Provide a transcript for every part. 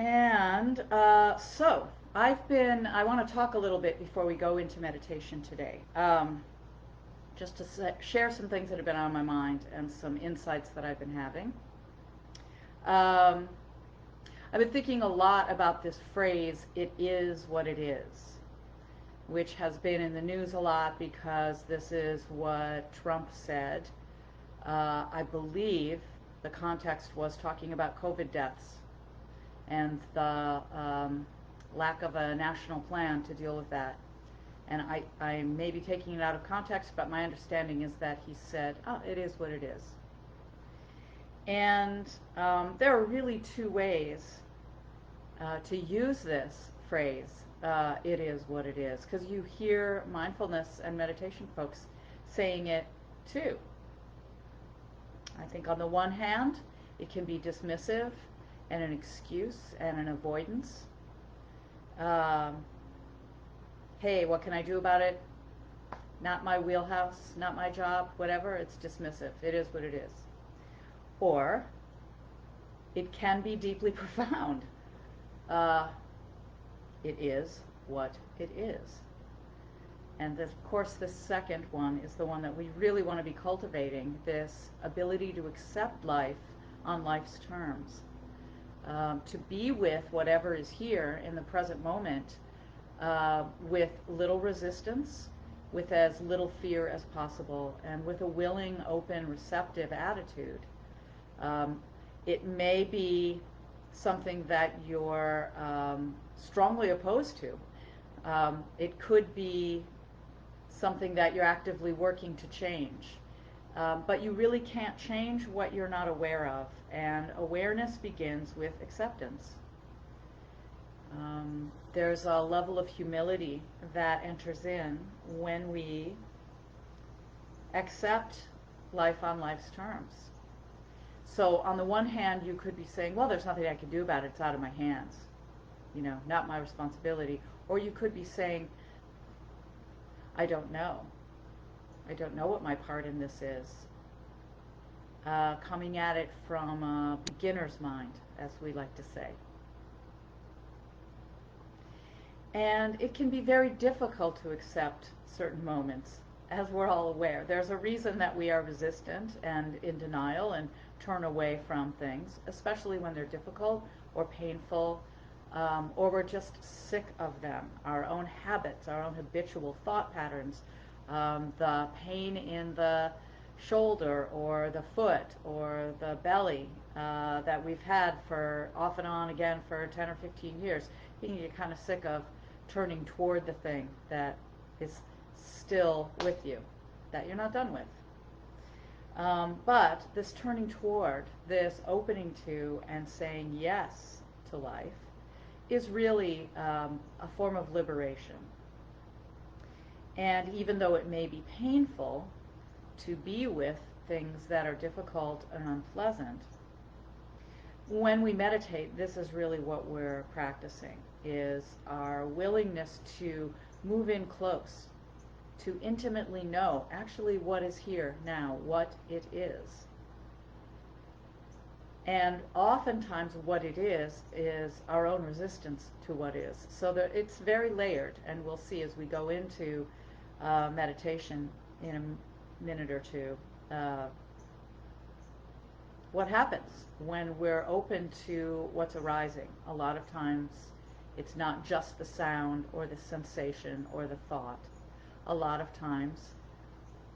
And so I want to talk a little bit before we go into meditation today, just to share some things that have been on my mind and some insights that I've been having. Um, I've been thinking a lot about this phrase, "it is what it is," which has been in the news a lot because this is what Trump said. I believe the context was talking about COVID deaths and the lack of a national plan to deal with that. And I may be taking it out of context, but my understanding is that he said, "Oh, it is what it is." And there are really two ways to use this phrase, "it is what it is," because you hear mindfulness and meditation folks saying it too. I think on the one hand, it can be dismissive and an excuse and an avoidance. Hey, what can I do about it? Not my wheelhouse, not my job, whatever. It's dismissive. It is what it is. Or it can be deeply profound. It is what it is. And of course, the second one is the one that we really want to be cultivating, this ability to accept life on life's terms. To be with whatever is here in the present moment with little resistance, with as little fear as possible, and with a willing, open, receptive attitude. It may be something that you're strongly opposed to. It could be something that you're actively working to change. But you really can't change what you're not aware of, and awareness begins with acceptance. There's a level of humility that enters in when we accept life on life's terms. So on the one hand, you could be saying, well, there's nothing I can do about it, it's out of my hands, not my responsibility. Or you could be saying, I don't know. I don't know what my part in this is. Coming at it from a beginner's mind, as we like to say. And it can be very difficult to accept certain moments, as we're all aware. There's a reason that we are resistant and in denial and turn away from things, especially when they're difficult or painful, or we're just sick of them. Our own habits, our own habitual thought patterns, the pain in the shoulder or the foot or the belly that we've had for off and on again for 10 or 15 years. You can get kind of sick of turning toward the thing that is still with you, that you're not done with. But this turning toward, this opening to and saying yes to life is really a form of liberation. And even though it may be painful to be with things that are difficult and unpleasant, when we meditate, this is really what we're practicing, is our willingness to move in close, to intimately know actually what is here now, what it is. And oftentimes what it is our own resistance to what is. So that it's very layered, and we'll see as we go into meditation in a minute or two what happens when we're open to what's arising. A lot of times it's not just the sound or the sensation or the thought. A lot of times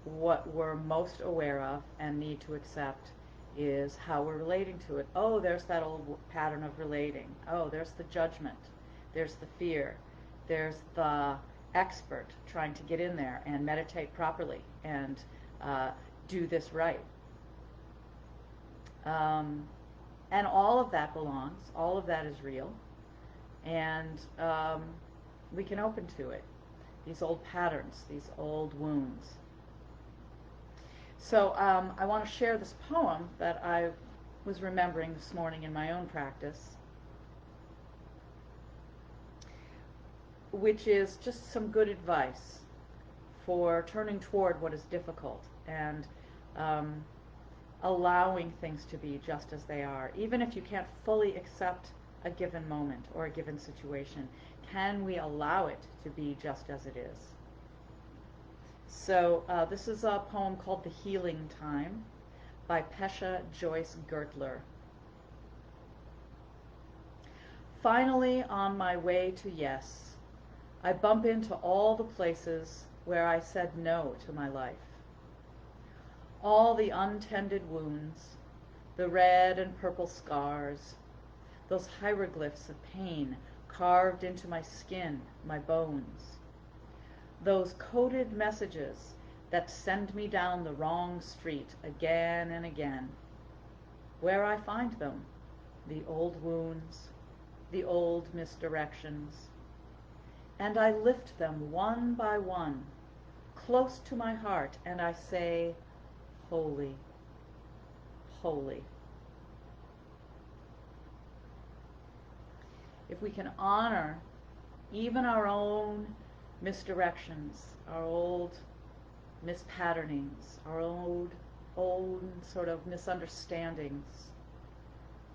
what we're most aware of and need to accept is how we're relating to it. Oh, there's that old pattern of relating. Oh, there's the judgment. There's the fear. There's the expert trying to get in there and meditate properly and do this right. And all of that belongs. All of that is real. And we can open to it. These old patterns, these old wounds. So I want to share this poem that I was remembering this morning in my own practice, which is just some good advice for turning toward what is difficult and allowing things to be just as they are. Even if you can't fully accept a given moment or a given situation? Can we allow it to be just as it is? So this is a poem called The Healing Time by Pesha Joyce Gertler. Finally, on my way to yes, I bump into all the places where I said no to my life. All the untended wounds, the red and purple scars, those hieroglyphs of pain carved into my skin, my bones. Those coded messages that send me down the wrong street again and again. Where I find them, the old wounds, the old misdirections. And I lift them one by one, close to my heart, and I say, holy, holy. If we can honor even our own misdirections, our old mispatternings, our own sort of misunderstandings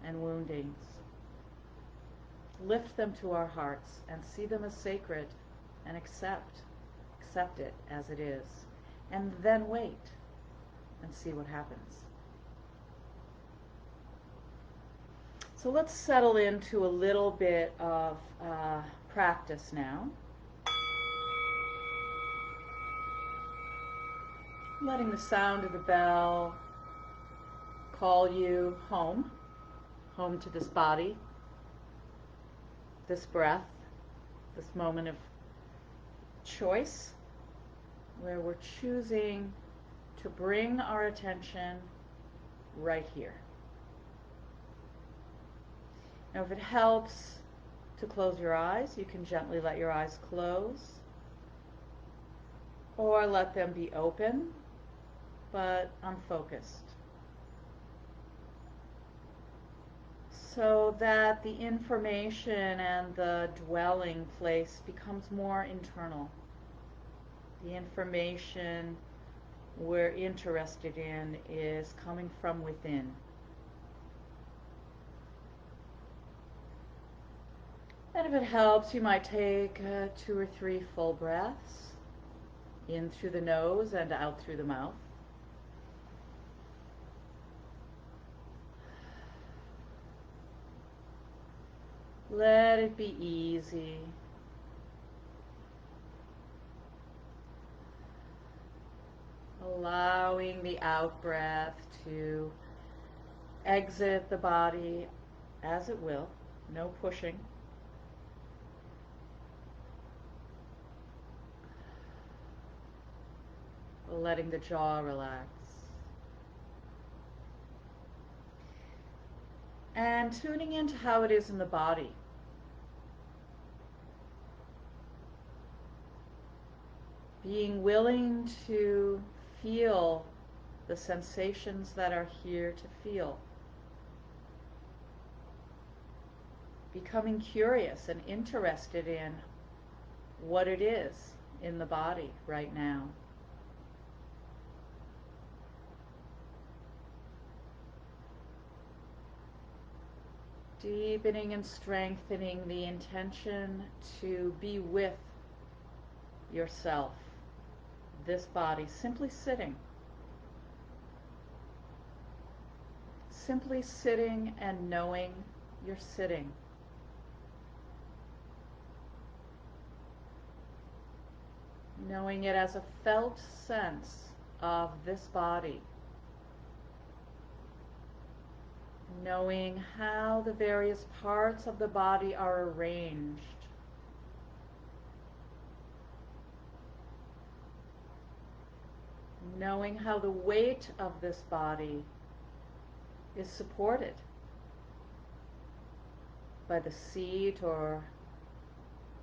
and woundings, lift them to our hearts and see them as sacred and accept it as it is, and then wait and see what happens. So let's settle into a little bit of practice now. Letting the sound of the bell call you home to this body, this breath, this moment of choice, where we're choosing to bring our attention right here. Now, if it helps to close your eyes, you can gently let your eyes close, or let them be open, but unfocused, so that the information and the dwelling place becomes more internal. The information we're interested in is coming from within. And if it helps, you might take 2 or 3 full breaths, in through the nose and out through the mouth. Let it be easy. Allowing the out-breath to exit the body as it will, no pushing. Letting the jaw relax. And tuning into how it is in the body. Being willing to feel the sensations that are here to feel. Becoming curious and interested in what it is in the body right now. Deepening and strengthening the intention to be with yourself, this body, simply sitting. Simply sitting and knowing you're sitting. Knowing it as a felt sense of this body. Knowing how the various parts of the body are arranged. Knowing how the weight of this body is supported by the seat or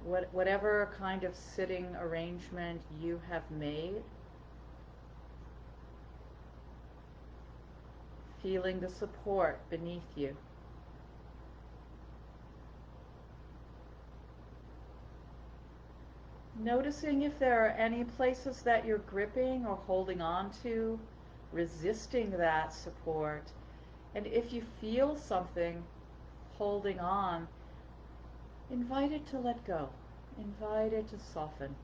whatever kind of sitting arrangement you have made. Feeling the support beneath you. Noticing if there are any places that you're gripping or holding on to, resisting that support. And if you feel something holding on, invite it to let go. Invite it to soften.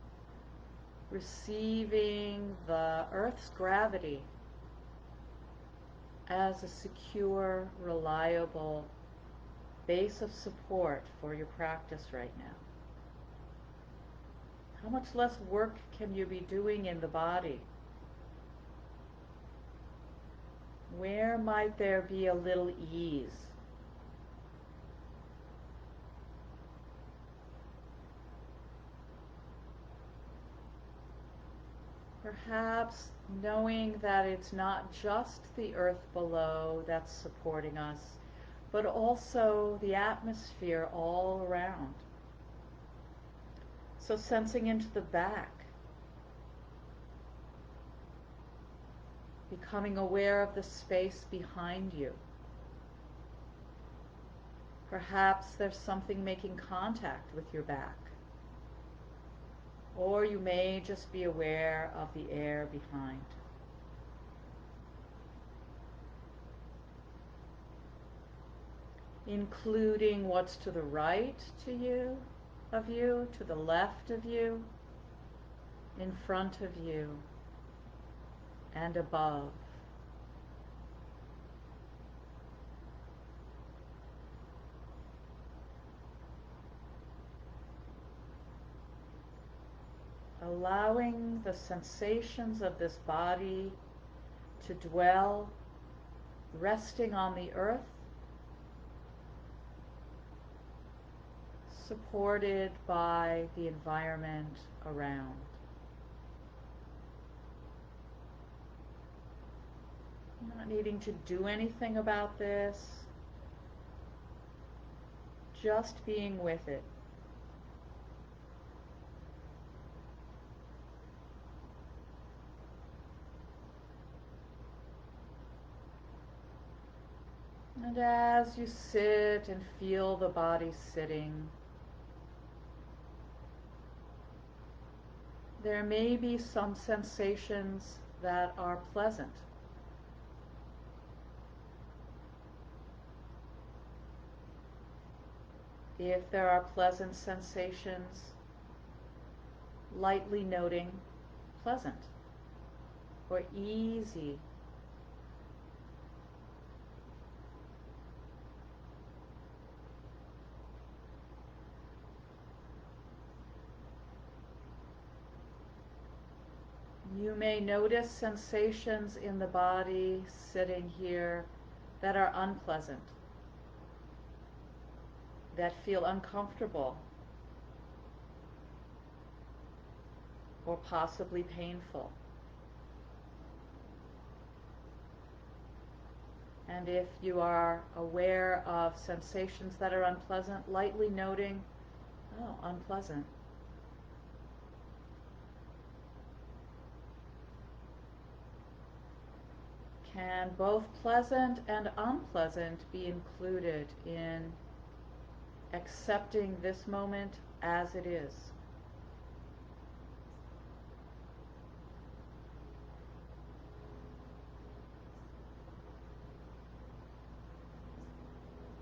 Receiving the Earth's gravity as a secure, reliable base of support for your practice right now. How much less work can you be doing in the body? Where might there be a little ease? Perhaps knowing that it's not just the earth below that's supporting us, but also the atmosphere all around. So sensing into the back, becoming aware of the space behind you. Perhaps there's something making contact with your back. Or you may just be aware of the air behind. Including what's to the right of you, to the left of you, in front of you, and above. Allowing the sensations of this body to dwell, resting on the earth, supported by the environment around. Not needing to do anything about this, just being with it. And as you sit and feel the body sitting, there may be some sensations that are pleasant. If there are pleasant sensations, lightly noting pleasant or easy. You may notice sensations in the body sitting here that are unpleasant, that feel uncomfortable or possibly painful. And if you are aware of sensations that are unpleasant, lightly noting, oh, unpleasant. Can both pleasant and unpleasant be included in accepting this moment as it is?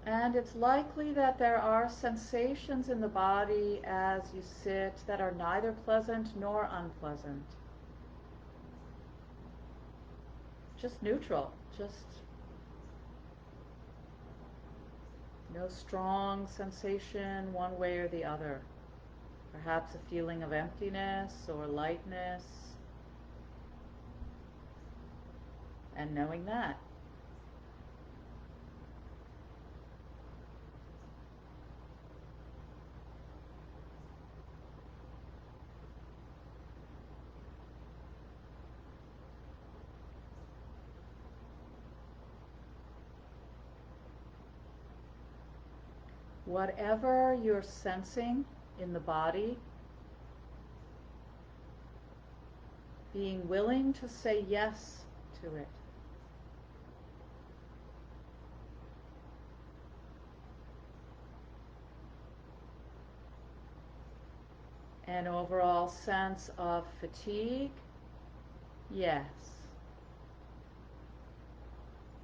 And it's likely that there are sensations in the body as you sit that are neither pleasant nor unpleasant. Just neutral, just no strong sensation one way or the other. Perhaps a feeling of emptiness or lightness, and knowing that. Whatever you're sensing in the body, being willing to say yes to it. An overall sense of fatigue? Yes.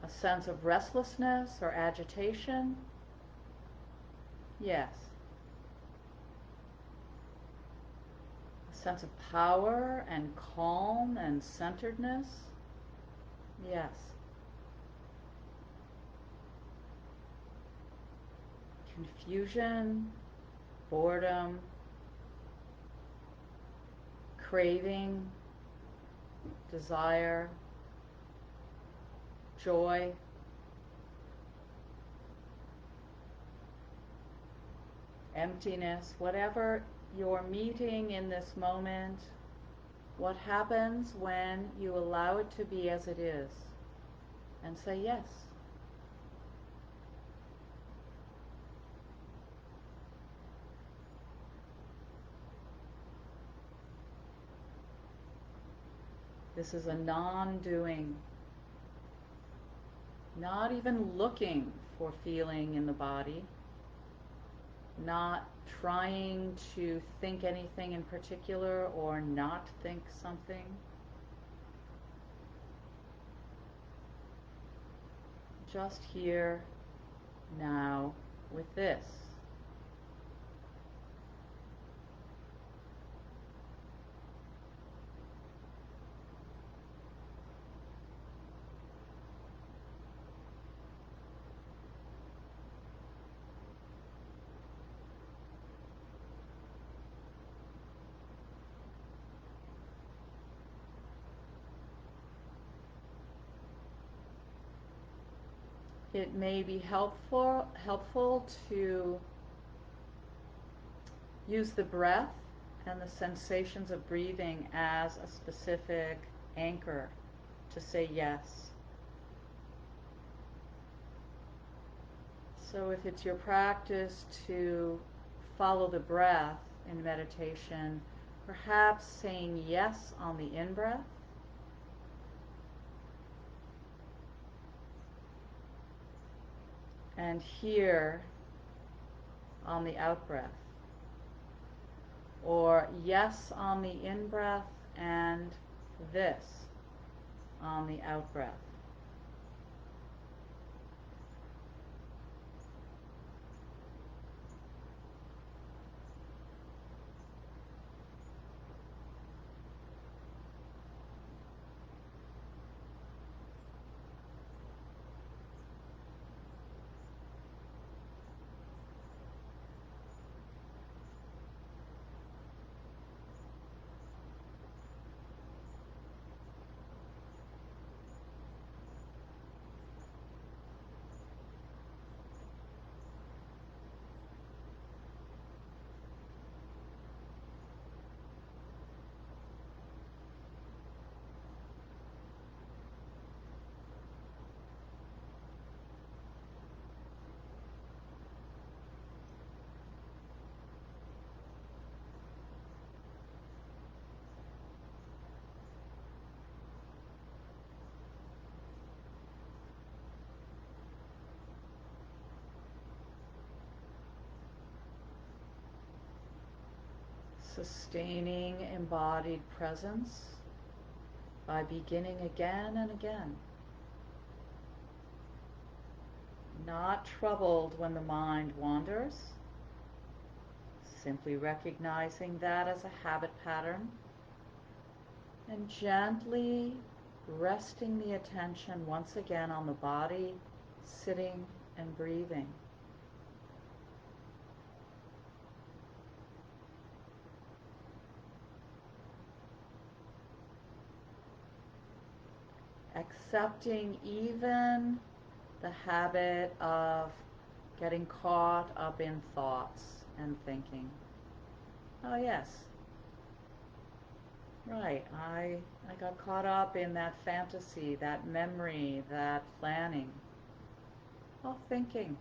A sense of restlessness or agitation? Yes. sense of power and calm and centeredness? Yes. Confusion, boredom, craving, desire, joy, emptiness, whatever you're meeting in this moment, what happens when you allow it to be as it is and say yes? This is a non-doing, not even looking for feeling in the body, not trying to think anything in particular or not think something. Just here, now, with this. It may be helpful to use the breath and the sensations of breathing as a specific anchor to say yes. So if it's your practice to follow the breath in meditation, perhaps saying yes on the in-breath, and here on the out-breath, or yes on the in-breath and this on the out-breath. Sustaining embodied presence by beginning again and again. Not troubled when the mind wanders, simply recognizing that as a habit pattern, and gently resting the attention once again on the body, sitting and breathing. Accepting even the habit of getting caught up in thoughts and thinking. Oh yes, right, I got caught up in that fantasy, that memory, that planning. Oh, thinking.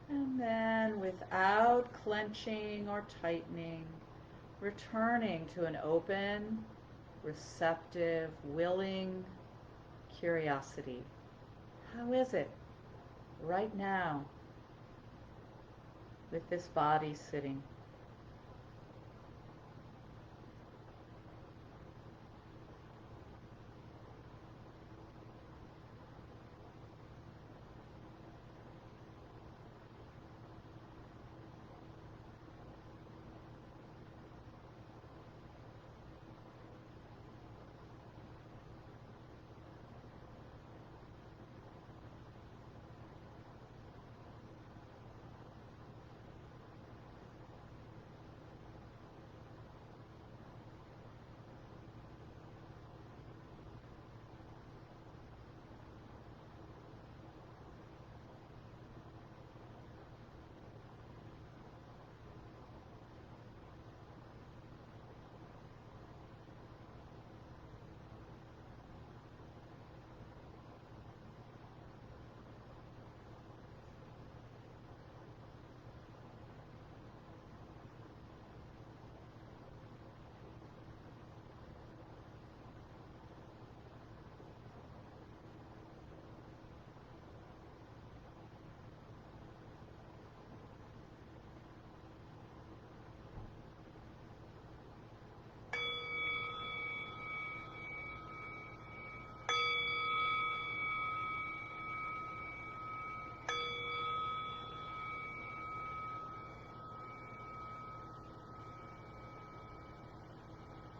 And then without clenching or tightening, returning to an open, receptive, willing curiosity. How is it right now with this body sitting?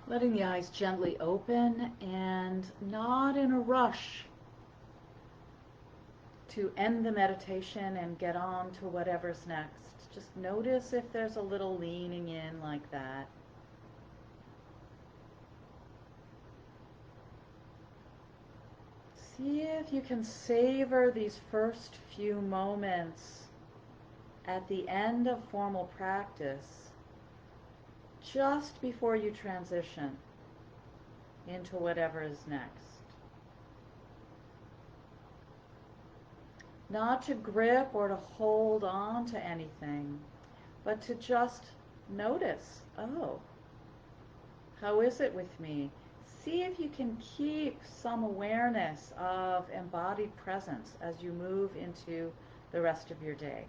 Letting the eyes gently open and not in a rush to end the meditation and get on to whatever's next. Just notice if there's a little leaning in like that. See if you can savor these first few moments at the end of formal practice, just before you transition into whatever is next. Not to grip or to hold on to anything, but to just notice, oh, how is it with me? See if you can keep some awareness of embodied presence as you move into the rest of your day.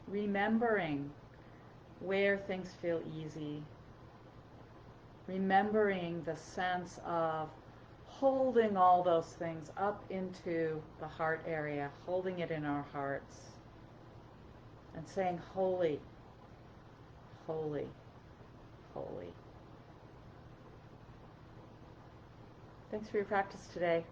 Remembering where things feel easy. Remembering the sense of holding all those things up into the heart area, holding it in our hearts, and saying, holy, holy, holy. Thanks for your practice today.